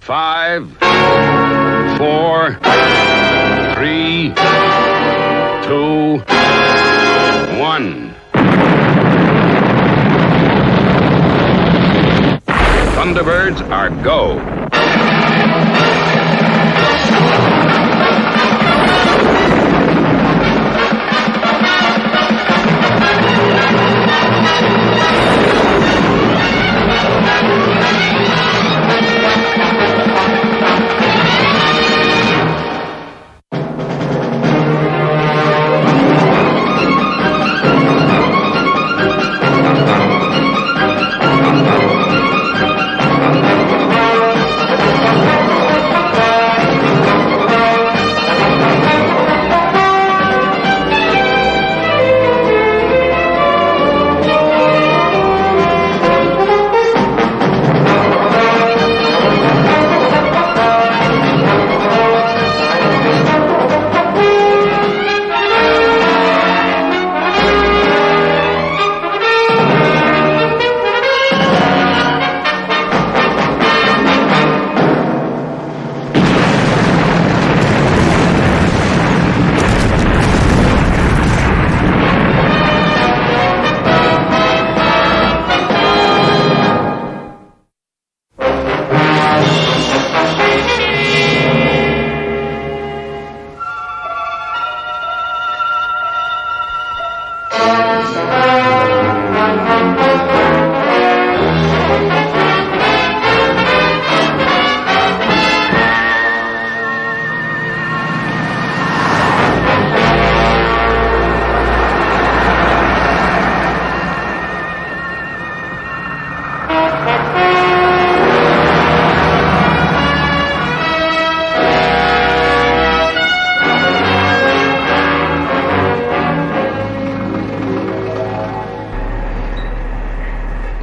5, 4, 3, 2, 1. Thunderbirds are go.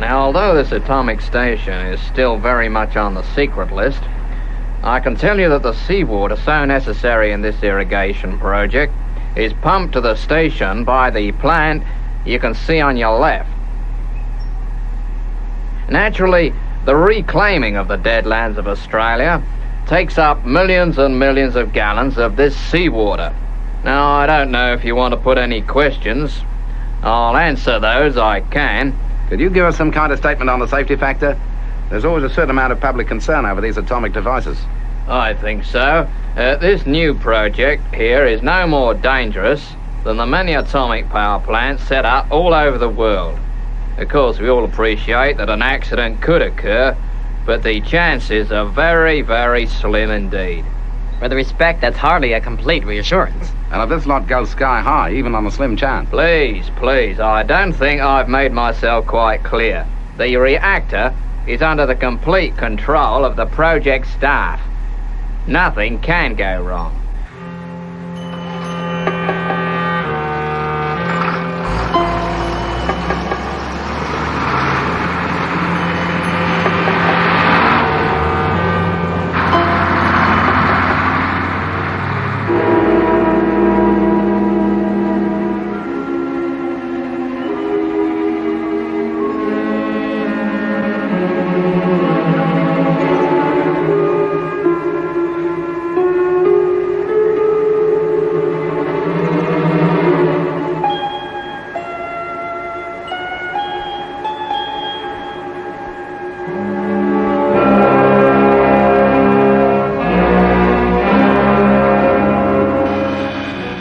Although this atomic station is still very much on the secret list, I can tell you that the seawater so necessary in this irrigation project is pumped to the station by the plant you can see on your left. Naturally, the reclaiming of the deadlands of Australia takes up millions and millions of gallons of this seawater. Now, I don't know if you want to put any questions. I'll answer those I can. Could you give us some kind of statement on the safety factor? There's always a certain amount of public concern over these atomic devices. I think so. This new project here is no more dangerous than the many atomic power plants set up all over the world. Of course, we all appreciate that an accident could occur, but the chances are very, very slim indeed. With respect, that's hardly a complete reassurance. And if this lot goes sky high, even on a slim chance. Please, I don't think I've made myself quite clear. The reactor is under the complete control of the project staff. Nothing can go wrong.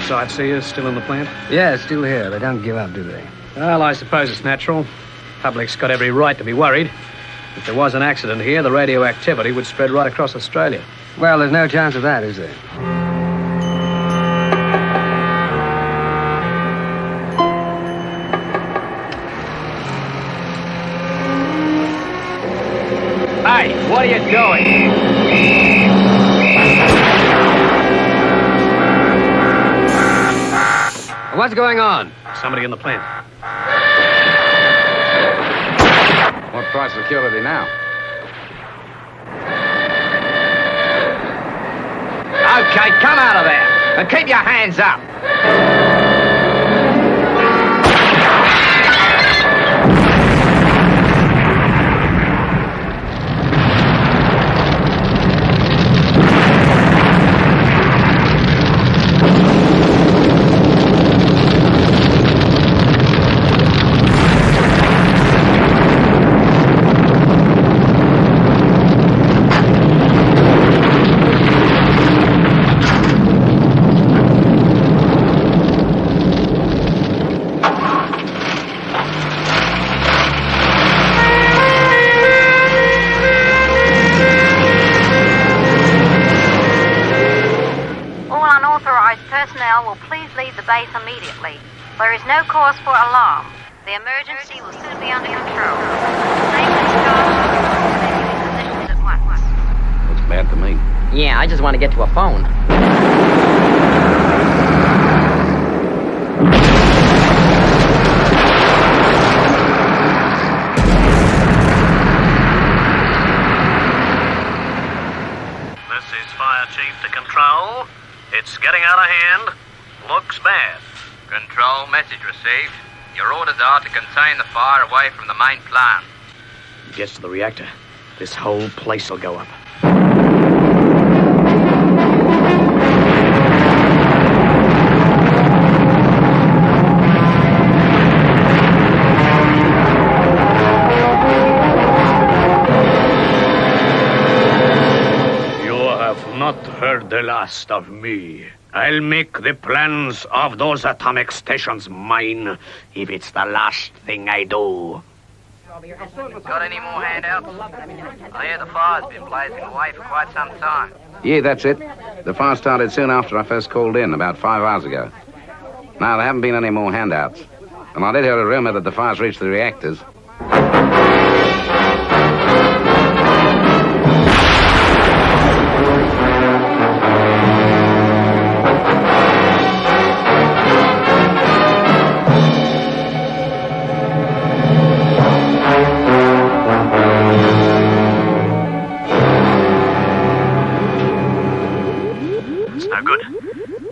Sightseers still in the plant? Yeah, still here. They don't give up, do they? Well, I suppose it's natural. Public's got every right to be worried. If there was an accident here, the radioactivity would spread right across Australia. Well, there's no chance of that, is there? Hey, what are you doing? What's going on? Somebody in the plant. What price security now? Okay, come out of there and keep your hands up. personnel will please leave the base immediately. There is no cause for alarm. The emergency will soon be under control. Station staff will be in positions at once. Looks bad to me. Yeah, I just want to get to a phone. This is Fire Chief to Control. It's getting out of hand. Looks bad. Control, message received. Your orders are to contain the fire away from the main plant. Gets to the reactor. This whole place will go up. Not heard the last of me. I'll make the plans of those atomic stations mine, if it's the last thing I do. Got any more handouts? I hear the fire's been blazing away for quite some time. Yeah, that's it. The fire started soon after I first called in, about 5 hours ago. No, there haven't been any more handouts. And I did hear a rumor that the fire's reached the reactors.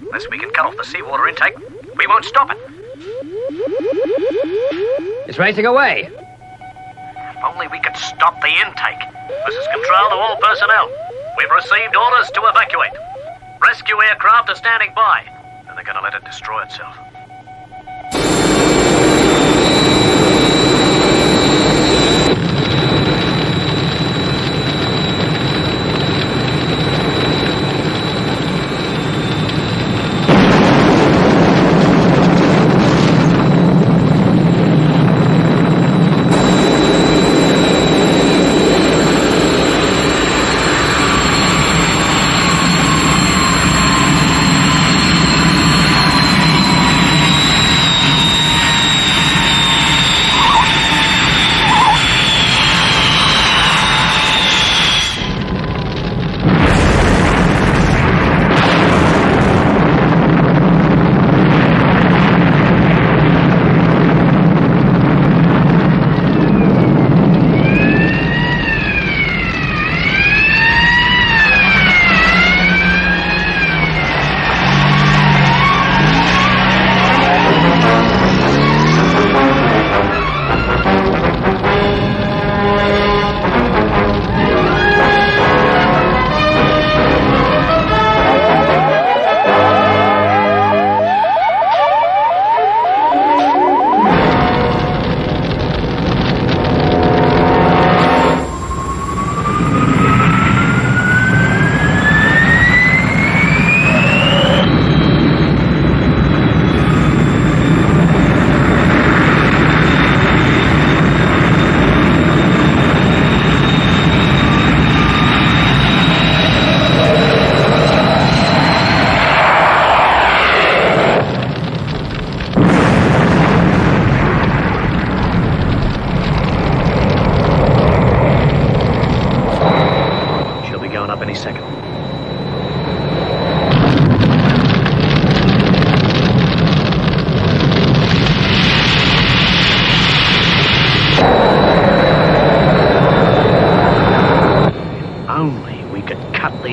Unless we can cut off the seawater intake, we won't stop it. It's racing away. If only we could stop the intake. This is Control to all personnel. We've received orders to evacuate. Rescue aircraft are standing by, and they're going to let it destroy itself.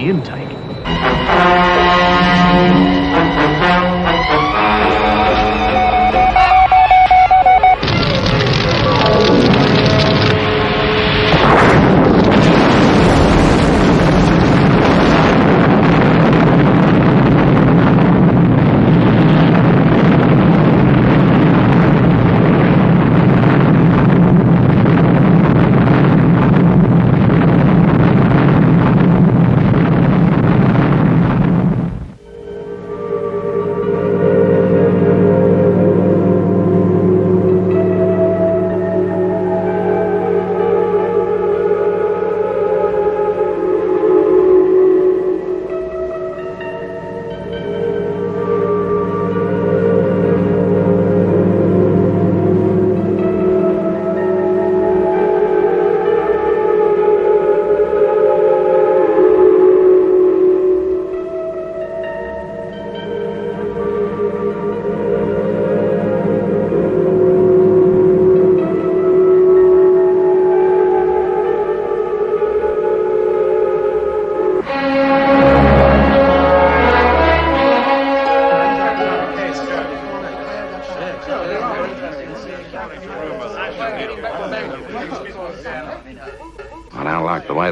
intake.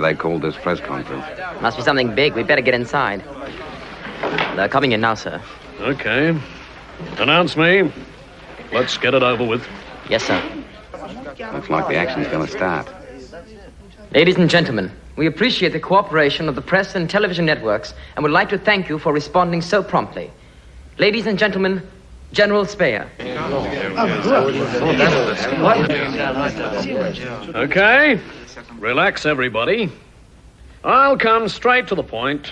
they called this press conference. Must be something big. We'd better get inside. They're coming in now, sir. Okay. Announce me. Let's get it over with. Yes, sir. Looks like the action's going to start. Ladies and gentlemen, we appreciate the cooperation of the press and television networks and would like to thank you for responding so promptly. Ladies and gentlemen, General Speyer. Okay. Relax, everybody. I'll come straight to the point.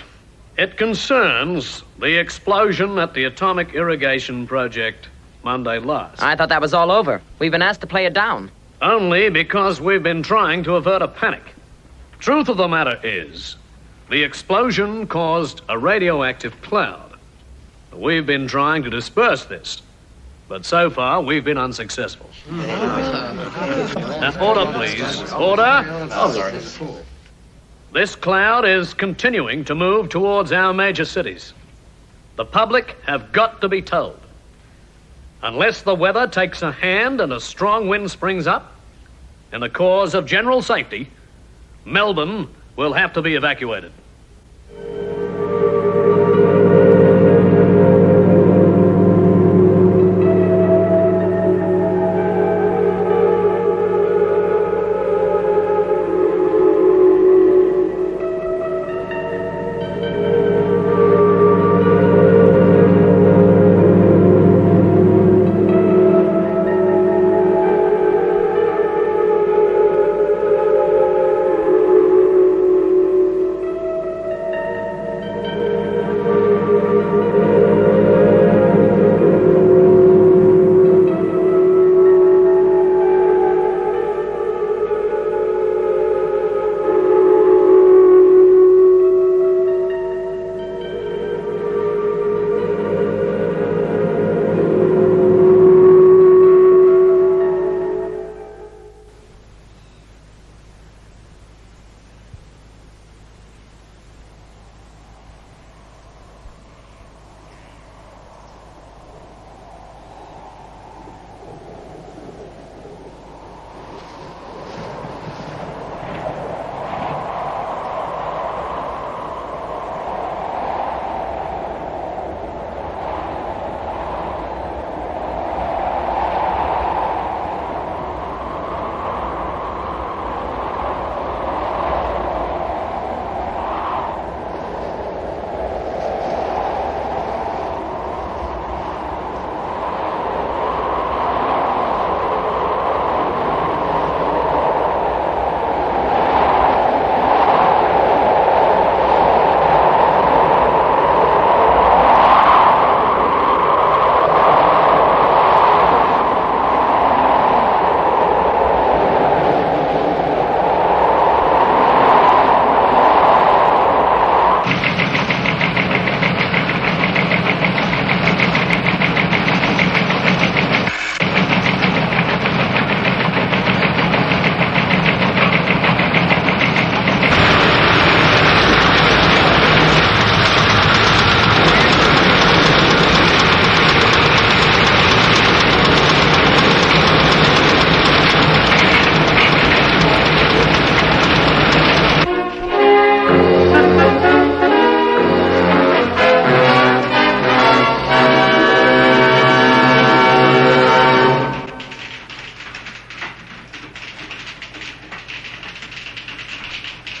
It concerns the explosion at the atomic irrigation project Monday last. I thought that was all over. We've been asked to play it down. Only because we've been trying to avert a panic. Truth of the matter is, the explosion caused a radioactive cloud. We've been trying to disperse this, but so far we've been unsuccessful. Now, order, please. Order. This cloud is continuing to move towards our major cities. The public have got to be told. Unless the weather takes a hand and a strong wind springs up, in the cause of general safety, Melbourne will have to be evacuated.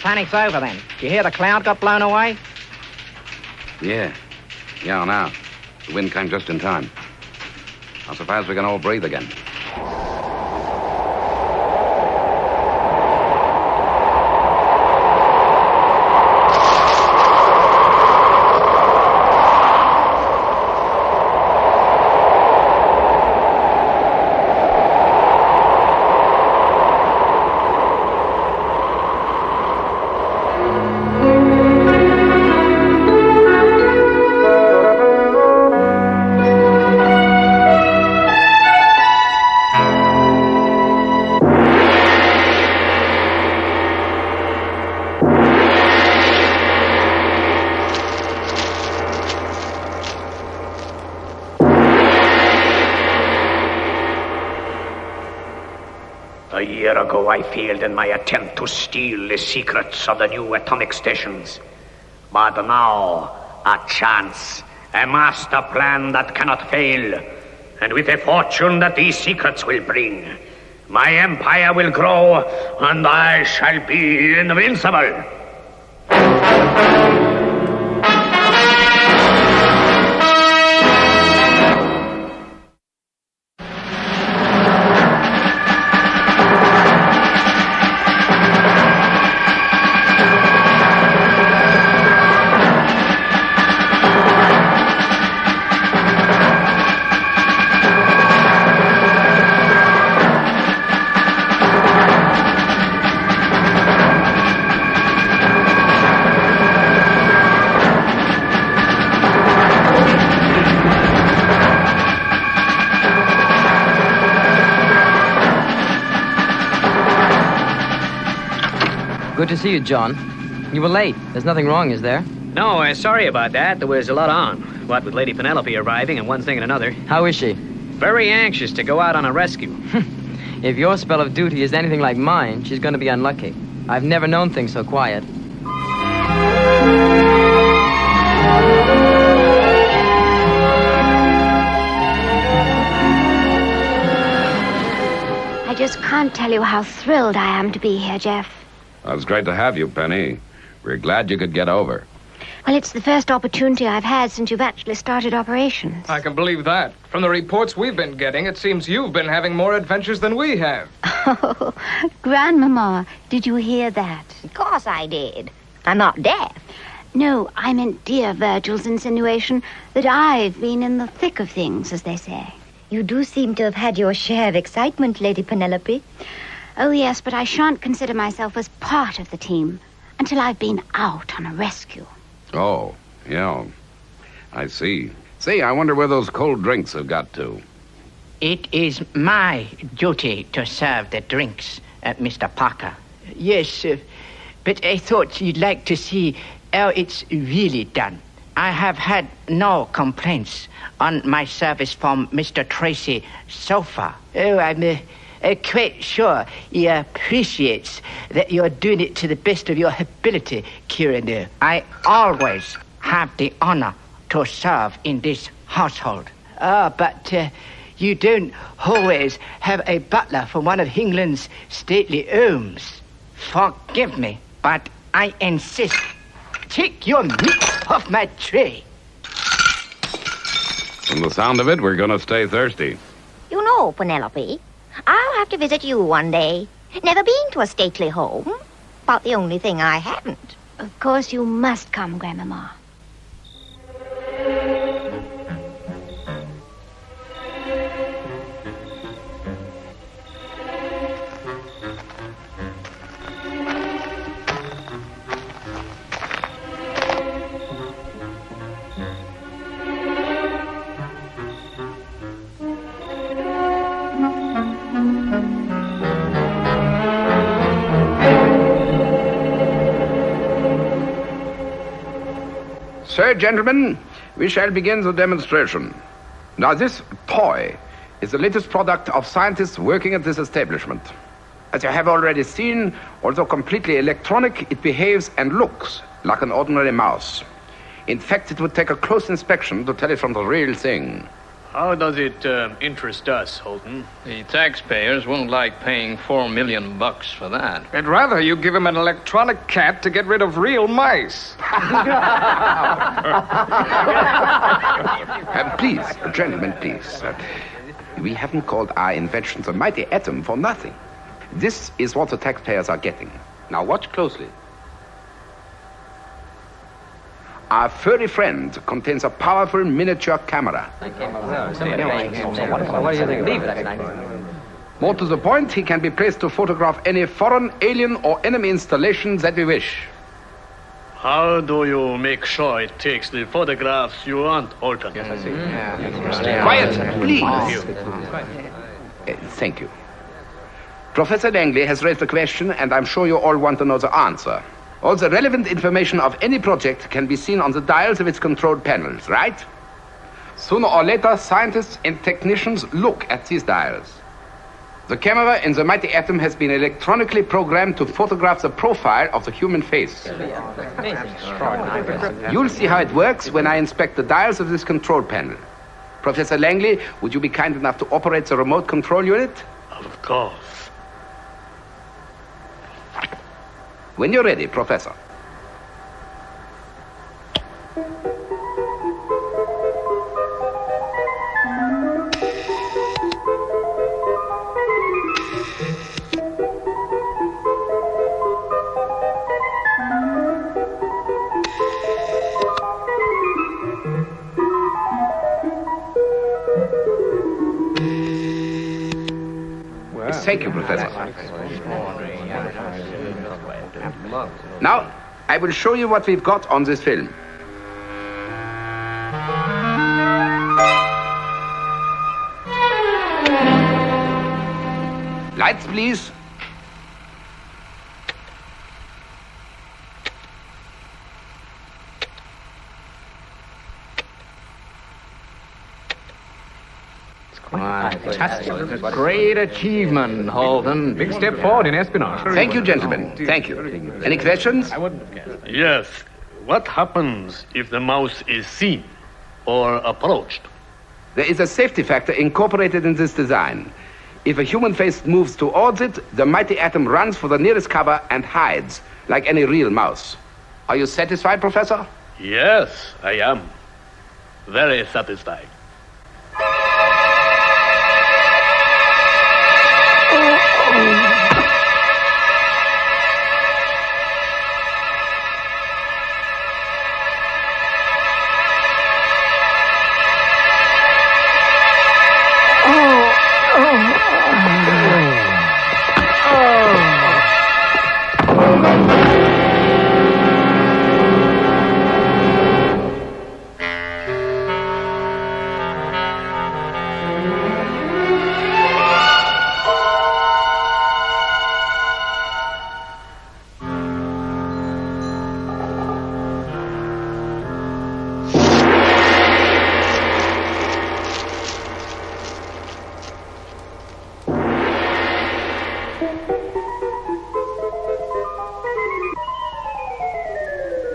Panic's over then. Did you hear the cloud got blown away? Yeah, I know. The wind came just in time. I suppose we can all breathe again. A year ago, I failed in my attempt to steal the secrets of the new atomic stations. But now, a chance, a master plan that cannot fail, and with the fortune that these secrets will bring, my empire will grow, and I shall be invincible. Good to see you, John. You were late. There's nothing wrong, is there? No, sorry about that. There was a lot on. What with Lady Penelope arriving and one thing and another. How is she? Very anxious to go out on a rescue. If your spell of duty is anything like mine, she's going to be unlucky. I've never known things so quiet. I just can't tell you how thrilled I am to be here, Jeff. Well, it's great to have you, Penny. We're glad you could get over. Well, it's the first opportunity I've had since you've actually started operations. I can believe that. From the reports we've been getting, it seems you've been having more adventures than we have. Oh, Grandmama, did you hear that? Of course I did. I'm not deaf. No, I meant dear Virgil's insinuation that I've been in the thick of things, as they say. You do seem to have had your share of excitement, Lady Penelope. Oh, yes, but I shan't consider myself as part of the team until I've been out on a rescue. Oh, yeah. I see. See, I wonder where those cold drinks have got to. It is my duty to serve the drinks, Mr. Parker. Yes, but I thought you'd like to see how it's really done. I have had no complaints on my service from Mr. Tracy so far. Oh, I'm quite sure he appreciates that you're doing it to the best of your ability, Kieran. I always have the honor to serve in this household. But you don't always have a butler from one of England's stately homes. Forgive me, but I insist. Take your meat off my tray. From the sound of it, we're going to stay thirsty. You know, Penelope, I'll have to visit you one day. Never been to a stately home. About the only thing I haven't. Of course you must come, Grandmama. So, gentlemen, we shall begin the demonstration. Now, this toy is the latest product of scientists working at this establishment. As you have already seen, although completely electronic, it behaves and looks like an ordinary mouse. In fact, it would take a close inspection to tell it from the real thing. How does it interest us, Holton? The taxpayers won't like paying $4 million for that. I'd rather you give him an electronic cat to get rid of real mice. Please, gentlemen, please. We haven't called our invention the mighty atom for nothing. This is what the taxpayers are getting. Now watch closely. Our furry friend contains a powerful miniature camera. More to the point, he can be placed to photograph any foreign, alien, or enemy installations that we wish. How do you make sure it takes the photographs you want, Holton? Quiet, please. Thank you. Professor Langley has raised a question, and I'm sure you all want to know the answer. All the relevant information of any project can be seen on the dials of its control panels, right? Sooner or later, scientists and technicians look at these dials. The camera in the mighty atom has been electronically programmed to photograph the profile of the human face. You'll see how it works when I inspect the dials of this control panel. Professor Langley, would you be kind enough to operate the remote control unit? Of course. When you're ready, Professor. Thank you, Professor. Now, I will show you what we've got on this film. Lights, please. Fantastic. Great achievement, Holden. Big step forward in espionage. Thank you, gentlemen. Thank you. Any questions? Yes. What happens if the mouse is seen or approached? There is a safety factor incorporated in this design. If a human face moves towards it, the mighty atom runs for the nearest cover and hides, like any real mouse. Are you satisfied, Professor? Yes, I am. Very satisfied.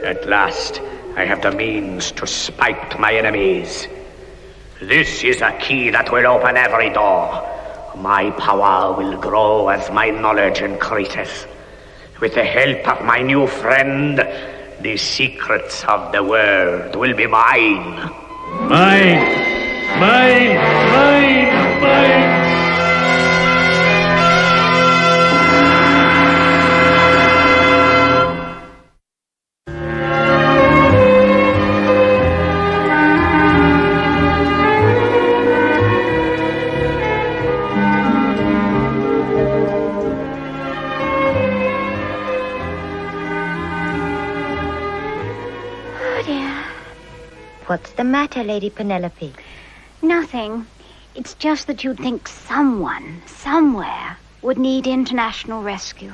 At last, I have the means to spite my enemies. This is a key that will open every door. My power will grow as my knowledge increases. With the help of my new friend, the secrets of the world will be mine. Mine! Mine! Mine! Mine! What's the matter, Lady Penelope? Nothing. It's just that you'd think someone, somewhere, would need international rescue.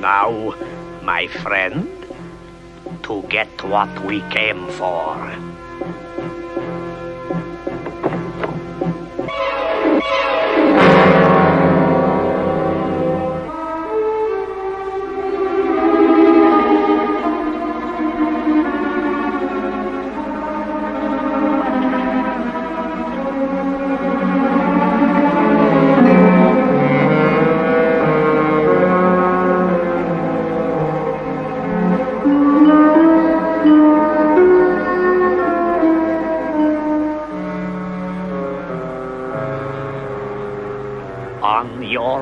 Now, my friend, to get what we came for.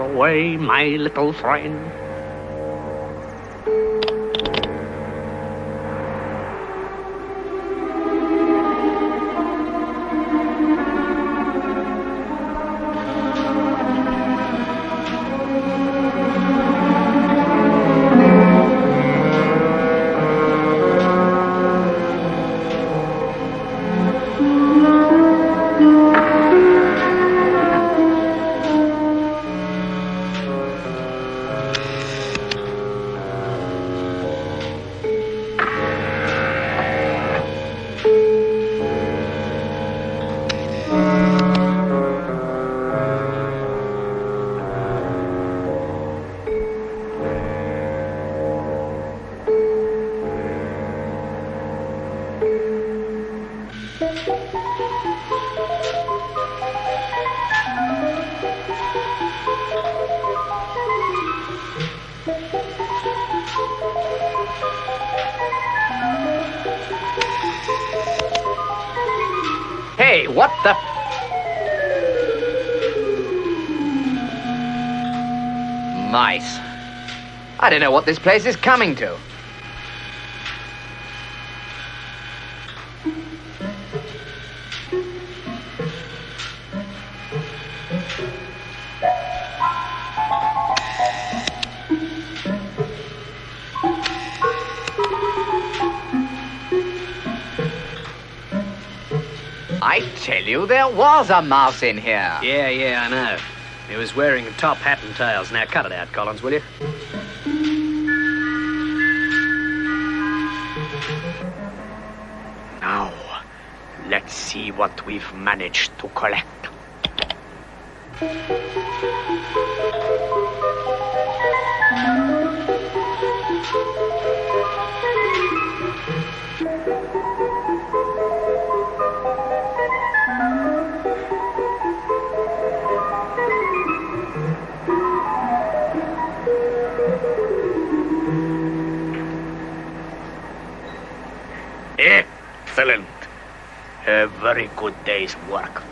far away, my little friend. Hey, what the... Mice. I don't know what this place is coming to. I tell you, there was a mouse in here. Yeah, I know. He was wearing a top hat and tails. Now cut it out, Collins, will you? Now, let's see what we've managed to collect. Excellent. A very good day's work.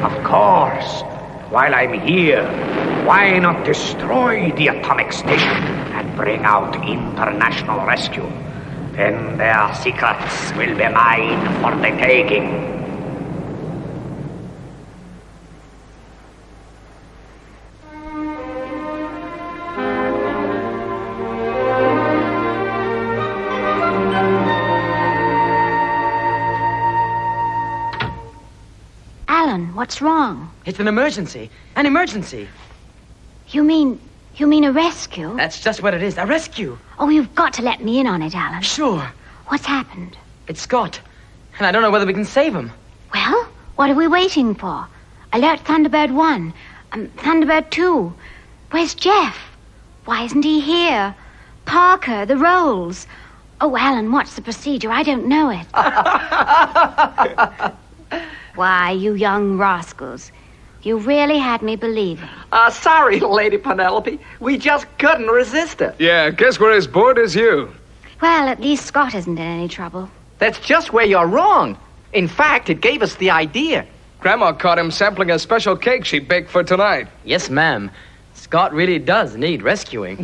Of course. While I'm here, why not destroy the atomic station and bring out international rescue? Then their secrets will be mine for the taking. Alan, what's wrong? It's an emergency. An emergency. You mean a rescue? That's just what it is. A rescue. Oh, you've got to let me in on it, Alan. Sure. What's happened? It's Scott. And I don't know whether we can save him. Well, what are we waiting for? Alert Thunderbird 1. Thunderbird 2. Where's Jeff? Why isn't he here? Parker, the rolls. Oh, Alan, what's the procedure? I don't know it. Why, you young rascals. You really had me believing. Sorry, Lady Penelope. We just couldn't resist it. Yeah, guess we're as bored as you. Well, at least Scott isn't in any trouble. That's just where you're wrong. In fact, it gave us the idea. Grandma caught him sampling a special cake she baked for tonight. Yes, ma'am. Scott really does need rescuing.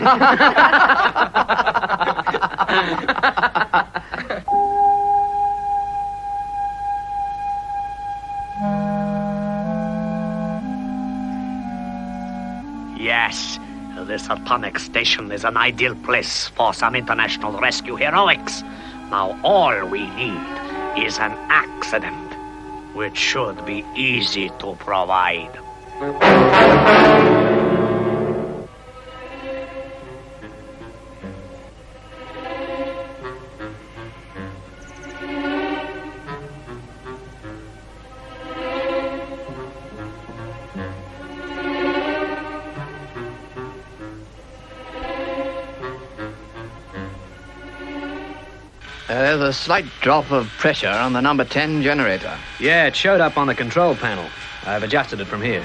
Yes, this atomic station is an ideal place for some international rescue heroics. Now all we need is an accident, which should be easy to provide. There's a slight drop of pressure on the number 10 generator. Yeah, it showed up on the control panel. I've adjusted it from here.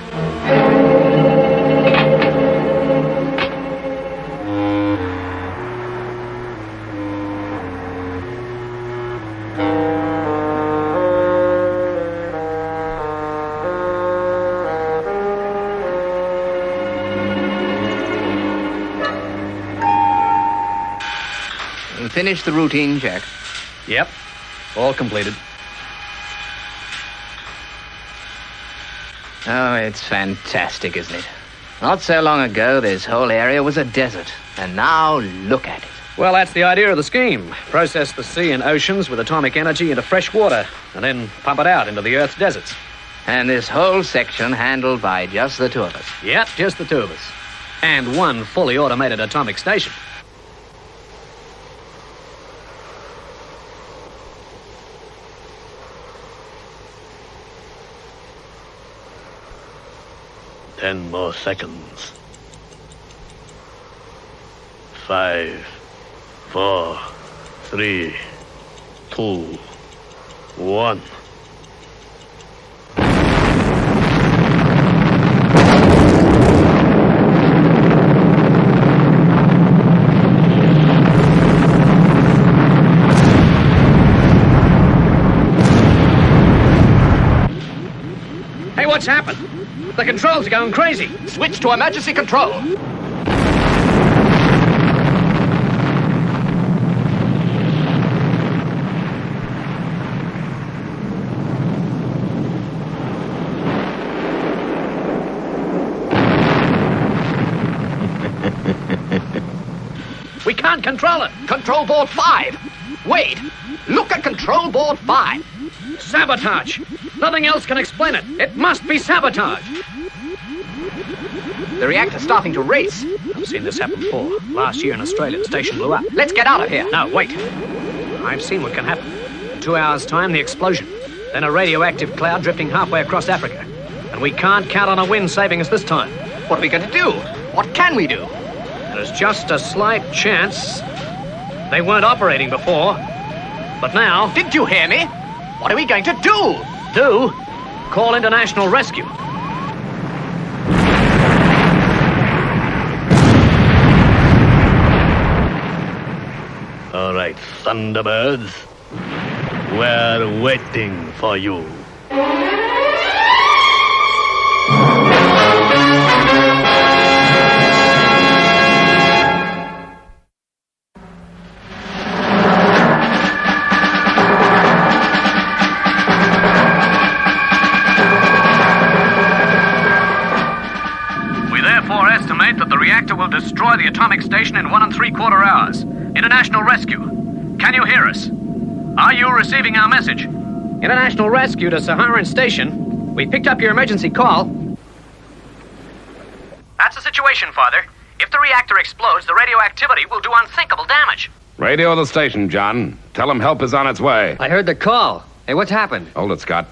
finished the routine check? Yep. All completed. Oh, it's fantastic, isn't it? Not so long ago, this whole area was a desert. And now, look at it. Well, that's the idea of the scheme. Process the sea and oceans with atomic energy into fresh water, and then pump it out into the Earth's deserts. And this whole section handled by just the two of us. Yep, just the two of us. And one fully automated atomic station. Ten more seconds. 5, 4, 3, 2, 1. Hey, what's happened? The controls are going crazy. Switch to emergency control. We can't control it. Control board 5. Wait. Look at control board 5. Sabotage. Nothing else can explain it. It must be sabotage. The reactor's starting to race. I've seen this happen before. Last year in Australia, the station blew up. Let's get out of here. No, wait. I've seen what can happen. In 2 hours' time, the explosion. Then a radioactive cloud drifting halfway across Africa. And we can't count on a wind saving us this time. What are we going to do? What can we do? There's just a slight chance. They weren't operating before. But now... Did you hear me? What are we going to do? Do? Call international rescue. All right, Thunderbirds. We're waiting for you. That the reactor will destroy the atomic station in 1 3/4 hours. International rescue. Can you hear us? Are you receiving our message? International rescue to Saharan Station. We picked up your emergency call. That's the situation, Father. If the reactor explodes, the radioactivity will do unthinkable damage. Radio the station, John. Tell them help is on its way. I heard the call. Hey, what's happened? Hold it, Scott.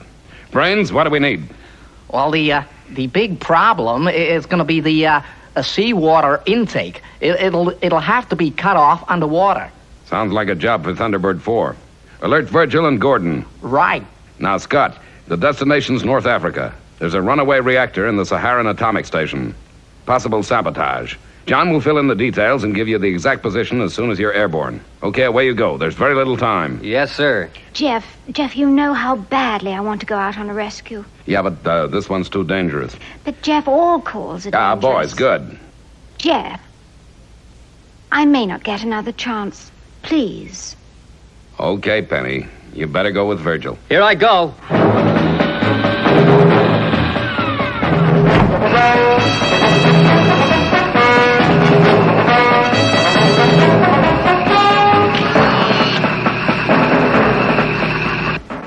Brains, what do we need? Well, the big problem is going to be the seawater intake. It'll have to be cut off underwater. Sounds like a job for Thunderbird 4. Alert Virgil and Gordon. Right. Now, Scott, the destination's North Africa. There's a runaway reactor in the Saharan atomic station. Possible sabotage. John will fill in the details and give you the exact position as soon as you're airborne. Okay, away you go. There's very little time. Yes, sir. Jeff, you know how badly I want to go out on a rescue. Yeah, but this one's too dangerous. But, Jeff, all calls are dangerous. Boys, good. Jeff, I may not get another chance. Please. Okay, Penny. You better go with Virgil. Here I go.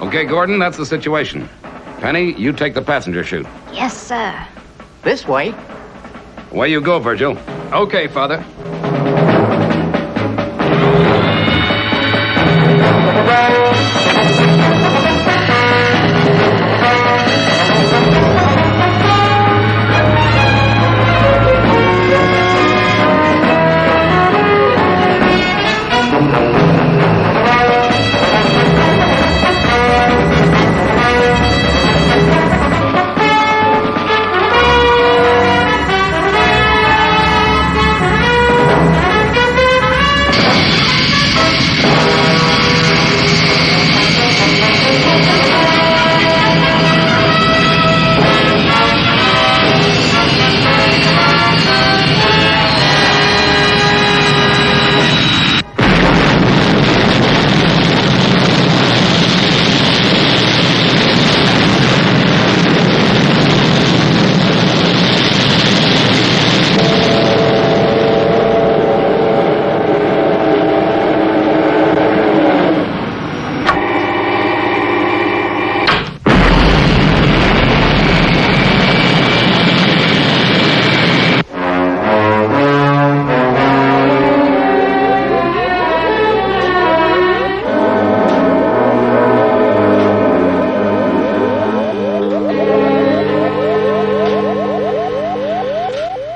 Okay, Gordon, that's the situation. Penny, you take the passenger chute. Yes, sir. This way. Away you go, Virgil. Okay, Father.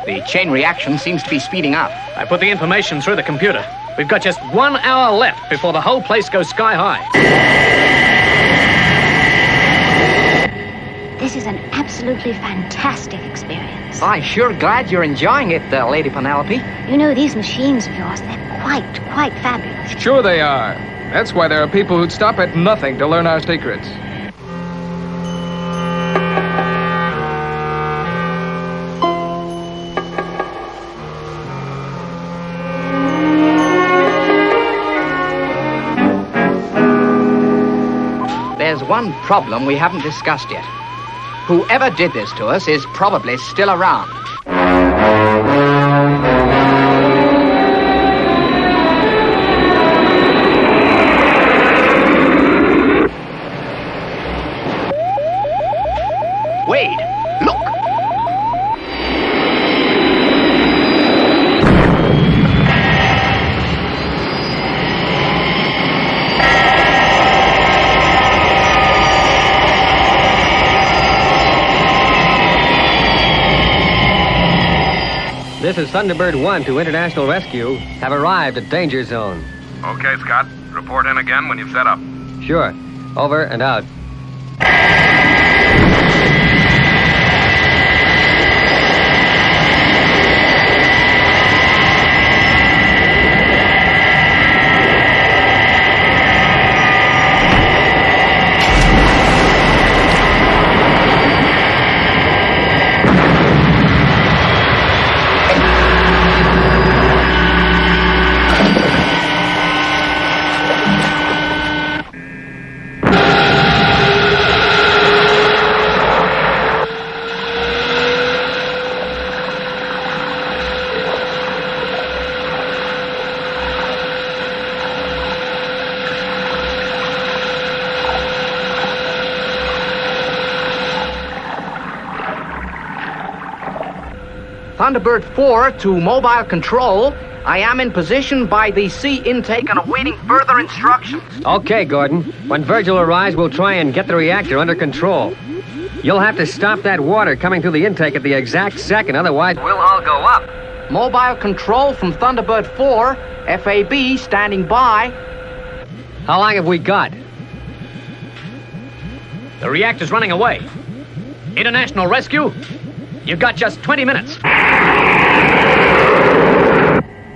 The chain reaction seems to be speeding up. I put the information through the computer. We've got just 1 hour left before the whole place goes sky high. This is an absolutely fantastic experience. I'm sure glad you're enjoying it, Lady Penelope. You know, these machines of yours, they're quite fabulous. Sure they are. That's why there are people who'd stop at nothing to learn our secrets. There's one problem we haven't discussed yet. Whoever did this to us is probably still around. Wade, look! This is Thunderbird 1 to International Rescue. Have arrived at Danger Zone. Okay, Scott. Report in again when you've set up. Sure. Over and out. Thunderbird 4 to mobile control. I am in position by the sea intake and awaiting further instructions. Okay, Gordon. When Virgil arrives, we'll try and get the reactor under control. You'll have to stop that water coming through the intake at the exact second, otherwise we'll all go up. Mobile control from Thunderbird 4. FAB standing by. How long have we got? The reactor's running away. International Rescue, you've got just 20 minutes.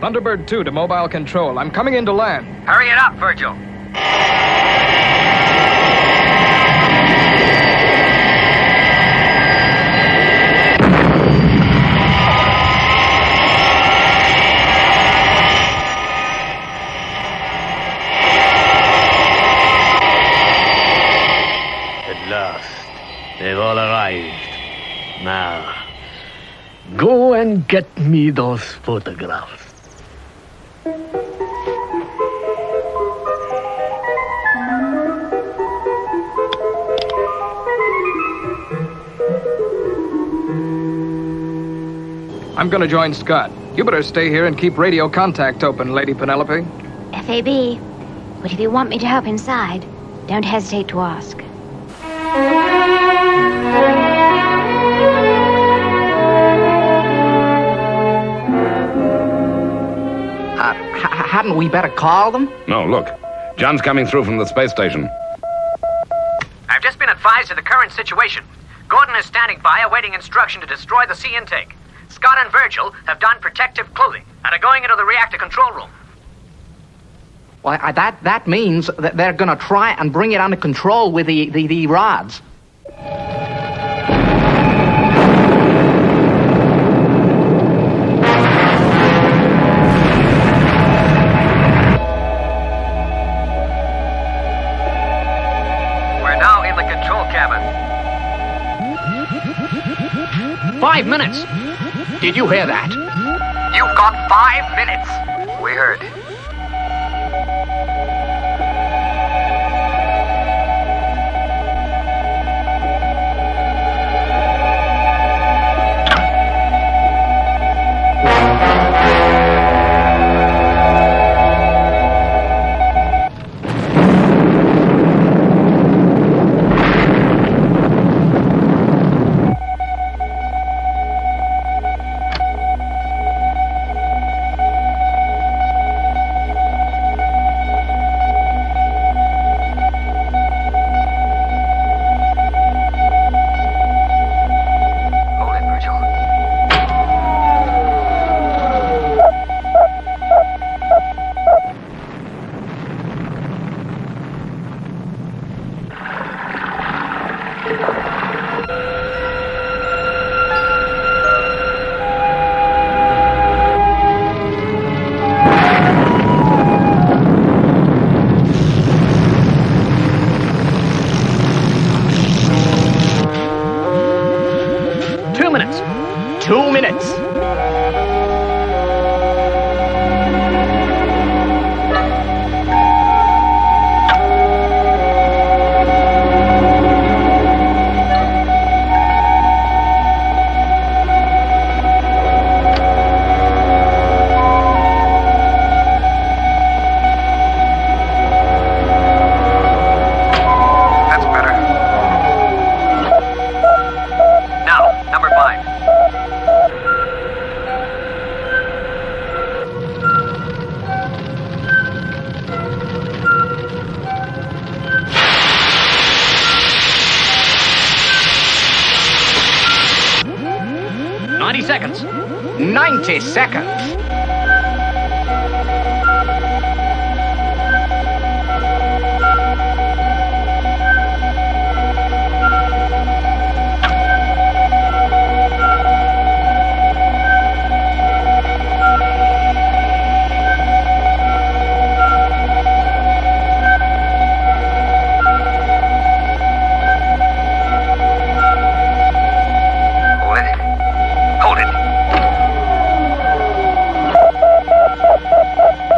Thunderbird 2 to mobile control. I'm coming in to land. Hurry it up, Virgil. At last, they've all arrived. Now, go and get me those photographs. I'm gonna join Scott. You better stay here and keep radio contact open, Lady Penelope. FAB, but if you want me to help inside, don't hesitate to ask. Hadn't we better call them? No, look. John's coming through from the space station. I've just been advised of the current situation. Gordon is standing by awaiting instruction to destroy the sea intake. Scott and Virgil have donned protective clothing and are going into the reactor control room. Why, that means that they're going to try and bring it under control with the rods. We're now in the control cabin. 5 minutes. Did you hear that? You've got 5 minutes. We heard. 90 seconds.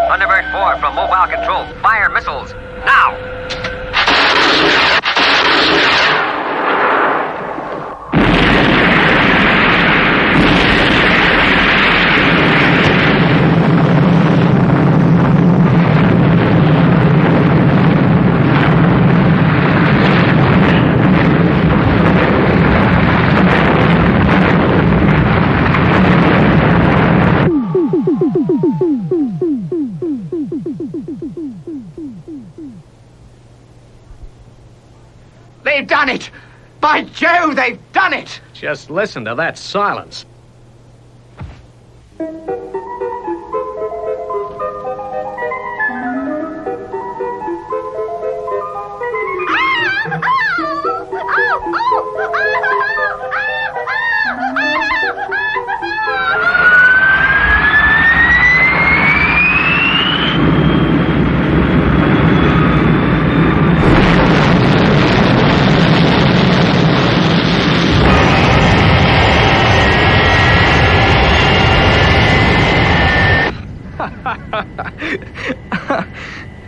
Thunderbird 4 from mobile control. Fire missiles. Now! They've done it! By Jove, they've done it! Just listen to that silence.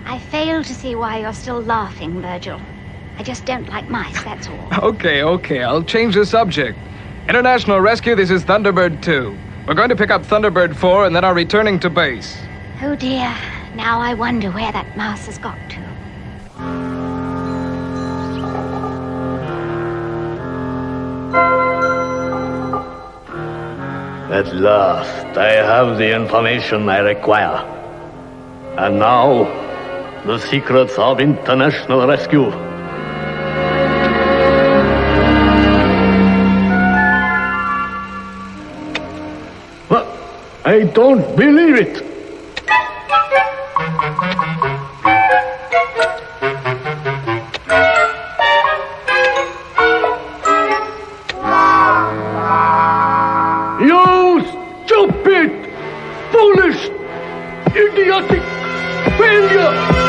I fail to see why you're still laughing, Virgil. I just don't like mice, that's all. Okay, I'll change the subject. International Rescue, this is Thunderbird 2. We're going to pick up Thunderbird 4 and then are returning to base. Oh dear, now I wonder where that mouse has got to. At last, I have the information I require. And now, the secrets of international rescue. What? I don't believe it. You stupid, foolish, idiotic failure!